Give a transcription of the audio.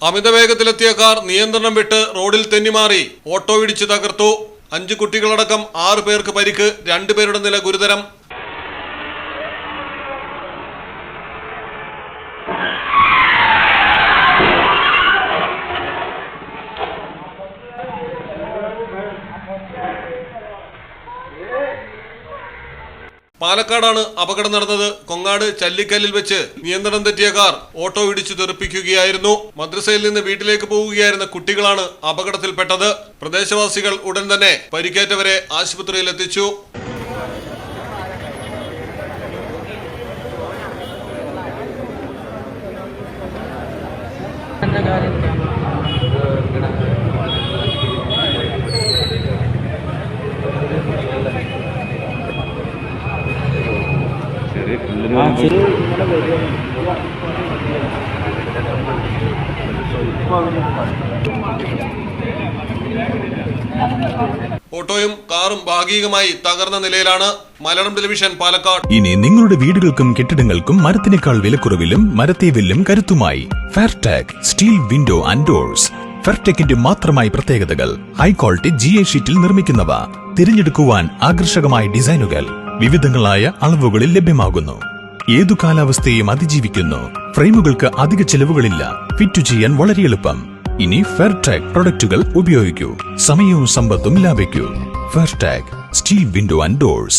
അമിത വേഗത്തിലെത്തിയ car നിയന്ത്രണം വിട്ട് റോഡിൽ തെന്നിമാറി ഓട്ടോ ഇടിച്ച് തകർത്തു. 5 കുട്ടികളടക്കം 6 പേർക്ക് പരിക്ക്, 2 പേരുടെ നില ഗുരുതരം. പാലക്കാടാണ് അപകടം നടന്നത്. കൊങ്ങാട് ചല്ലിക്കല്ലിൽ വെച്ച് നിയന്ത്രണം തെറ്റിയ കാർ ഓട്ടോ ഇടിച്ചു തെറിപ്പിക്കുകയായിരുന്നു. മദ്രസയിൽ നിന്ന് വീട്ടിലേക്ക് പോവുകയായിരുന്ന കുട്ടികളാണ് അപകടത്തിൽപ്പെട്ടത്. പ്രദേശവാസികൾ ഉടൻ തന്നെ പരിക്കേറ്റവരെ ആശുപത്രിയിൽ എത്തിച്ചു. ഓട്ടോയും കാറും ഭാഗികമായി തകർന്ന നിലയിലാണ്. മലയാളം ടെലിവിഷൻ, പാലക്കാട്. ഇനി നിങ്ങളുടെ വീടുകൾക്കും കെട്ടിടങ്ങൾക്കും മരത്തിനേക്കാൾ വിലക്കുറവിലും മരത്തെ വില്ലും കരുത്തുമായി ഫെയർടെക് സ്റ്റീൽ വിൻഡോ ആൻഡ് ഡോർസ്. ഫെയർടെക്കിന്റെ മാത്രമായി പ്രത്യേകതകൾ: ഹൈ ക്വാളിറ്റി GA ഷീറ്റിൽ നിർമ്മിക്കുന്നവ, തിരഞ്ഞെടുക്കുവാൻ ആകർഷകമായ ഡിസൈനുകൾ, വിവിധങ്ങളായ അളവുകളിൽ ലഭ്യമാകുന്നു. ഏതു കാലാവസ്ഥയും അതിജീവിക്കുന്നു. ഫ്രെയിമുകൾക്ക് അധിക ചെലവുകളില്ല. ഫിറ്റ് ചെയ്യാൻ വളരെ എളുപ്പം. ഇനി ഫെയർടെക് പ്രൊഡക്റ്റുകൾ ഉപയോഗിക്കൂ. സമയവും സമ്പത്തും ലാഭിക്കൂ. ഫെയർടെക് സ്റ്റീൽ വിൻഡോ ആൻഡ് ഡോർസ്.